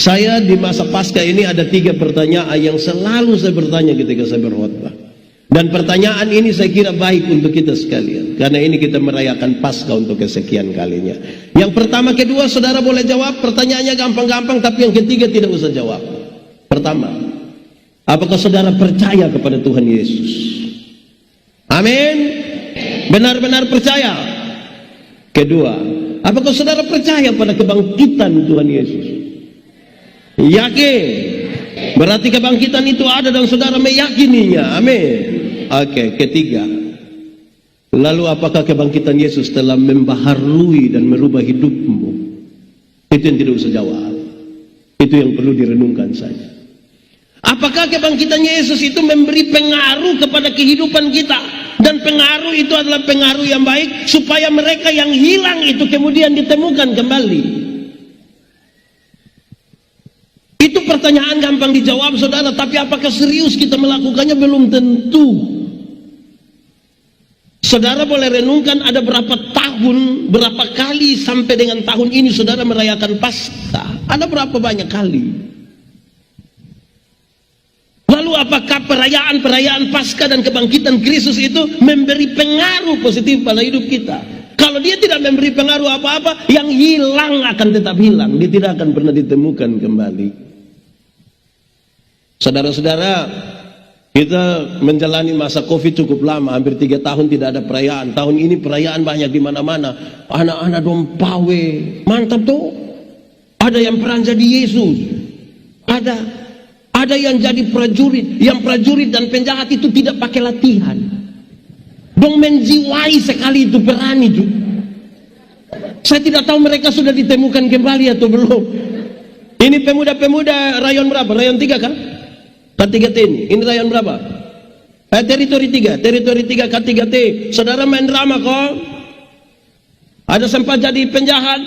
Saya di masa Paskah ini ada 3 pertanyaan yang selalu saya bertanya ketika saya berkhotbah. Dan pertanyaan ini saya kira baik untuk kita sekalian, karena ini kita merayakan Paskah untuk kesekian kalinya. Yang pertama, kedua, saudara boleh jawab. Pertanyaannya gampang-gampang, tapi yang ketiga tidak usah jawab. Pertama, apakah saudara percaya kepada Tuhan Yesus? Amin. Benar-benar percaya. Kedua, apakah saudara percaya pada kebangkitan Tuhan Yesus? Yakin. Berarti kebangkitan itu ada dan saudara meyakininya. Amin. Oke, ketiga, lalu apakah kebangkitan Yesus telah membaharui dan merubah hidupmu? Itu yang tidak usah jawab. Itu yang perlu direnungkan saja. Apakah kebangkitan Yesus itu memberi pengaruh kepada kehidupan kita? Dan pengaruh itu adalah pengaruh yang baik, supaya mereka yang hilang itu kemudian ditemukan kembali. Itu pertanyaan gampang dijawab, saudara. Tapi apakah serius kita melakukannya? Belum tentu. Saudara boleh renungkan, ada berapa tahun, berapa kali sampai dengan tahun ini saudara merayakan Paskah? Ada berapa banyak kali? Lalu apakah perayaan Paskah dan kebangkitan Kristus itu memberi pengaruh positif pada hidup kita? Kalau dia tidak memberi pengaruh apa-apa, yang hilang akan tetap hilang. Dia tidak akan pernah ditemukan kembali. Saudara-saudara, kita menjalani masa Covid cukup lama, hampir 3 tahun tidak ada perayaan. Tahun ini perayaan banyak di mana-mana. Anak-anak dong pawe, mantap tuh. Ada yang peran jadi Yesus. Ada yang jadi prajurit. Yang prajurit dan penjahat itu tidak pakai latihan. Dong menjiwai sekali itu, berani itu. Saya tidak tahu mereka sudah ditemukan kembali atau belum. Ini pemuda-pemuda rayon berapa? Rayon 3 kan? K3T ini rayon berapa? Teritori 3 K3T. Saudara main drama kok. Ada sempat jadi penjahat,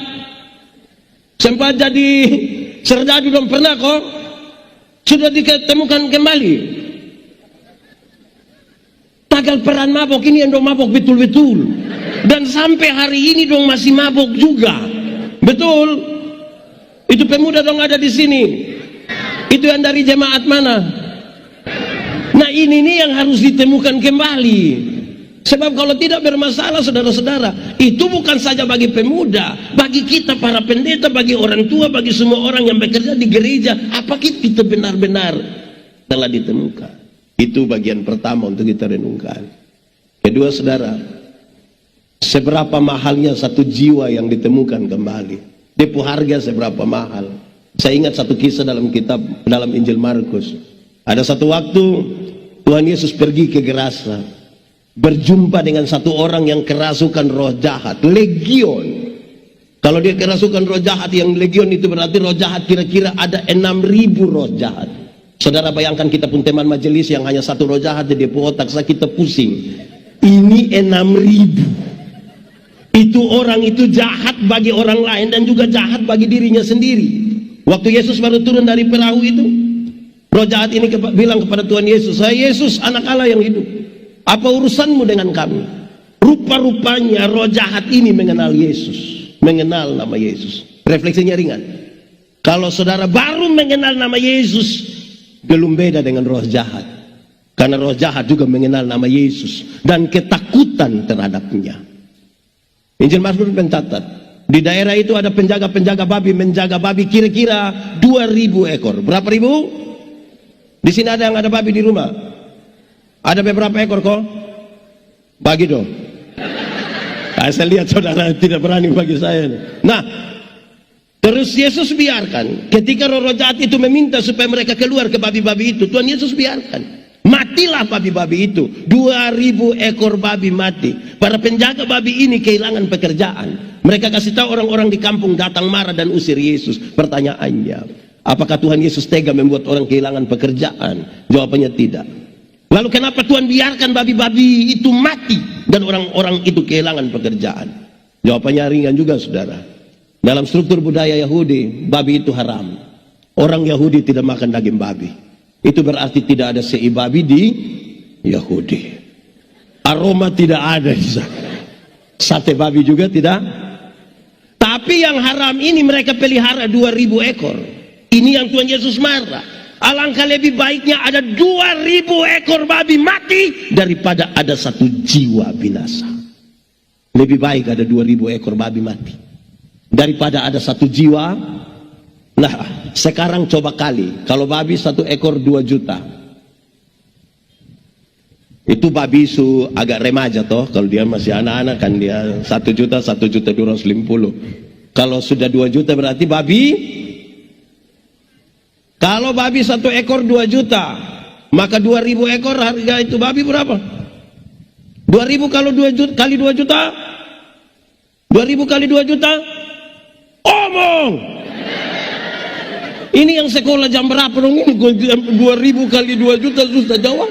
sempat jadi serdadu, belum pernah kok. Sudah ditemukan kembali. Tagal peran mabok ini yang dong mabok betul-betul. Dan sampai hari ini dong masih mabok juga. Betul. Itu pemuda dong ada di sini. Itu yang dari jemaat mana? Nah, ini nih yang harus ditemukan kembali. Sebab kalau tidak bermasalah, saudara-saudara, itu bukan saja bagi pemuda, bagi kita para pendeta, bagi orang tua, bagi semua orang yang bekerja di gereja. Apakah kita benar-benar telah ditemukan? Itu bagian pertama untuk kita renungkan. Kedua, saudara, seberapa mahalnya satu jiwa yang ditemukan kembali? Depo harga seberapa mahal? Saya ingat satu kisah dalam Injil Markus. Ada satu waktu Tuhan Yesus pergi ke Gerasa, berjumpa dengan satu orang yang kerasukan roh jahat, legion. Kalau dia kerasukan roh jahat, yang legion itu berarti roh jahat kira-kira ada 6.000 roh jahat. Saudara bayangkan, kita pun teman majelis yang hanya satu roh jahat di otak saya, kita pusing. Ini 6.000. Itu orang itu jahat bagi orang lain dan juga jahat bagi dirinya sendiri. Waktu Yesus baru turun dari perahu itu, roh jahat ini bilang kepada Tuhan Yesus, "Saya Yesus, anak Allah yang hidup. Apa urusanmu dengan kami?" Rupa-rupanya roh jahat ini mengenal Yesus, mengenal nama Yesus. Refleksinya ringan. Kalau saudara baru mengenal nama Yesus, belum beda dengan roh jahat. Karena roh jahat juga mengenal nama Yesus dan ketakutan terhadapnya. Injil Markus mencatat, di daerah itu ada penjaga-penjaga babi, menjaga babi kira-kira 2.000 ekor. Berapa ribu? Di sini ada yang ada babi di rumah? Ada beberapa ekor kok? Bagi dong. Nah, saya lihat saudara tidak berani bagi saya. Nah, terus Yesus biarkan. Ketika roh jahat itu meminta supaya mereka keluar ke babi-babi itu, Tuhan Yesus biarkan. Matilah babi-babi itu. 2.000 ekor babi mati. Para penjaga babi ini kehilangan pekerjaan. Mereka kasih tahu orang-orang di kampung, datang marah dan usir Yesus. Pertanyaannya, apakah Tuhan Yesus tega membuat orang kehilangan pekerjaan? Jawabannya tidak. Lalu kenapa Tuhan biarkan babi-babi itu mati dan orang-orang itu kehilangan pekerjaan? Jawabannya ringan juga, saudara. Dalam struktur budaya Yahudi, babi itu haram. Orang Yahudi tidak makan daging babi. Itu berarti tidak ada sei babi di Yahudi. Aroma tidak ada di sana. Sate babi juga tidak. Tapi yang haram ini mereka pelihara 2.000 ekor. Ini yang Tuhan Yesus marah. Alangkah lebih baiknya ada 2.000 ekor babi mati daripada ada 1 jiwa binasa. Lebih baik ada 2.000 ekor babi mati daripada ada 1 jiwa. Nah, sekarang coba kali, kalau babi 1 ekor 2 juta. Itu babi su agak remaja toh. Kalau dia masih anak-anak kan dia 1 juta, 1.250.000. Kalau sudah 2 juta berarti babi. Kalau babi 1 ekor 2 juta, maka 2.000 ekor harga itu babi berapa? 2.000 kalau 2 juta kali 2 juta? 2.000 kali 2 juta? Omong! Ini yang sekolah jam berapa dong ini? 2.000 kali 2 juta susah jawab.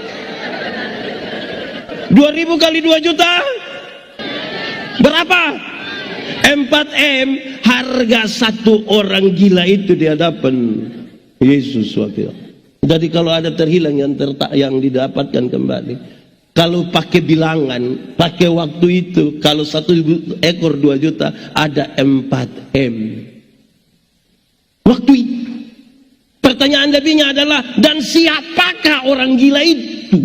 2.000 kali 2 juta? Berapa? 4M harga 1 orang gila itu di hadapan Yesus waktu itu. Jadi kalau ada terhilang yang didapatkan kembali, kalau pakai bilangan, pakai waktu itu, kalau 1 ekor 2 juta ada 4M. Waktu itu. Pertanyaan lebihnya adalah, dan siapakah orang gila itu?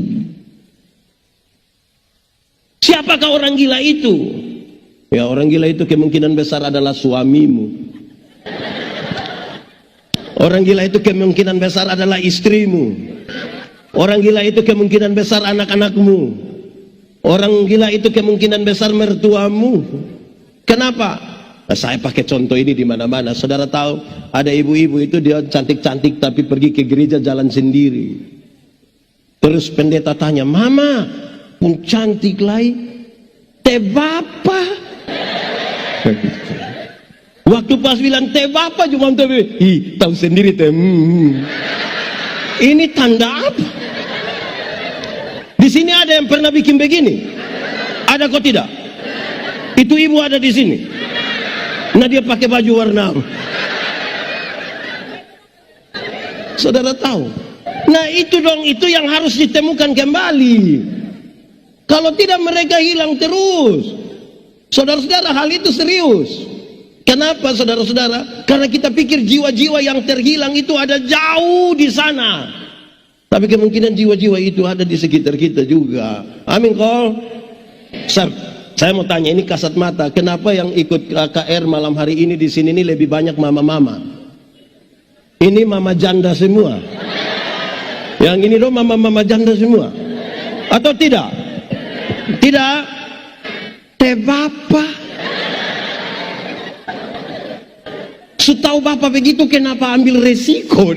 Siapakah orang gila itu? Ya, orang gila itu kemungkinan besar adalah suamimu. Orang gila itu kemungkinan besar adalah istrimu. Orang gila itu kemungkinan besar anak-anakmu. Orang gila itu kemungkinan besar mertuamu. Kenapa? Nah, saya pakai contoh ini di mana-mana. Saudara tahu, ada ibu-ibu itu dia cantik-cantik tapi pergi ke gereja jalan sendiri. Terus pendeta tanya, "Mama, pun cantik lai, teh bapa." Waktu pas bilang teh bapa cuma tahu sendiri teh. Ini tanda apa? Di sini ada yang pernah bikin begini? Ada kok tidak? Itu ibu ada di sini. Nah, dia pakai baju warna. Saudara tahu? Nah, itu dong, itu yang harus ditemukan kembali. Kalau tidak mereka hilang terus. Saudara-saudara, hal itu serius. Kenapa saudara-saudara? Karena kita pikir jiwa-jiwa yang terhilang itu ada jauh di sana. Tapi kemungkinan jiwa-jiwa itu ada di sekitar kita juga. Amin kok. Saya mau tanya, ini kasat mata, kenapa yang ikut KKR malam hari ini di sini ini lebih banyak mama-mama? Ini mama janda semua. Yang ini dong mama-mama janda semua. Atau tidak? Tidak. Teh bapak. Setahu bapak begitu, kenapa ambil resiko?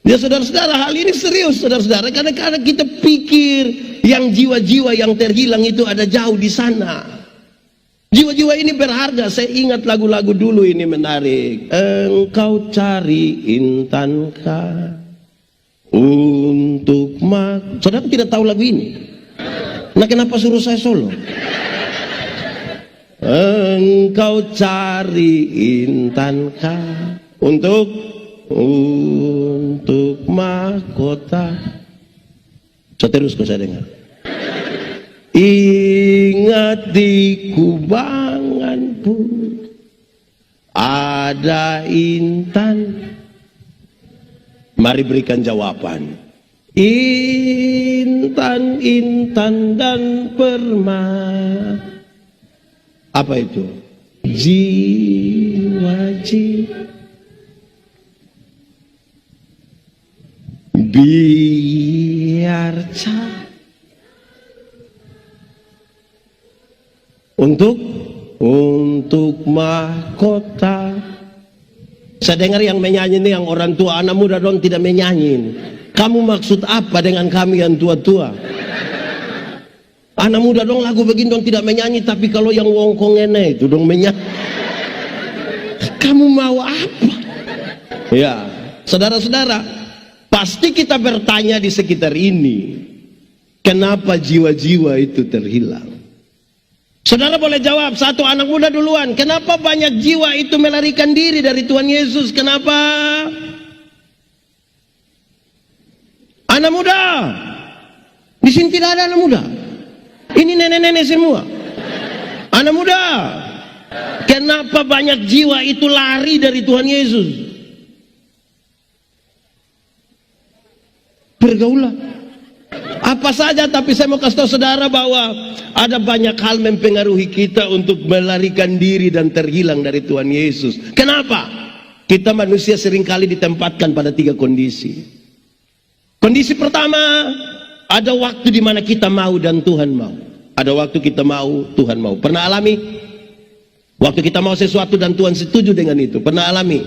Ya saudara-saudara, hal ini serius saudara-saudara. Kadang-kadang kita pikir yang jiwa-jiwa yang terhilang itu ada jauh di sana. Jiwa-jiwa ini berharga. Saya ingat lagu-lagu dulu ini menarik. Engkau cari intankah untuk Saudara tidak tahu lagu ini? Nah, kenapa suruh saya solo? Engkau cari intankah untuk mahkota. Terus kok saya dengar. Ingat di kubangan pun ada intan. Mari berikan jawaban. Intan, intan dan permata. Apa itu? Jiwa-jiwa biar untuk mahkota. Saya dengar yang menyanyi ini yang orang tua, anak muda dong tidak menyanyi. Kamu maksud apa dengan kami yang tua-tua? Anak muda dong lagu begini dong tidak menyanyi, tapi kalau yang wongkong ini itu dong menyanyi. Kamu mau apa? Ya, saudara-saudara, pasti kita bertanya di sekitar ini, kenapa jiwa-jiwa itu terhilang? Saudara boleh jawab, satu anak muda duluan, kenapa banyak jiwa itu melarikan diri dari Tuhan Yesus? Kenapa? Anak muda, di sini tidak ada anak muda. Ini nenek-nenek semua. Anak muda, kenapa banyak jiwa itu lari dari Tuhan Yesus? Pergaulan. Apa saja, tapi saya mau kasih tahu saudara bahwa ada banyak hal mempengaruhi kita untuk melarikan diri dan terhilang dari Tuhan Yesus. Kenapa? Kita manusia seringkali ditempatkan pada 3 kondisi. Kondisi pertama, ada waktu di mana kita mau dan Tuhan mau. Ada waktu kita mau, Tuhan mau. Pernah alami? Waktu kita mau sesuatu dan Tuhan setuju dengan itu. Pernah alami?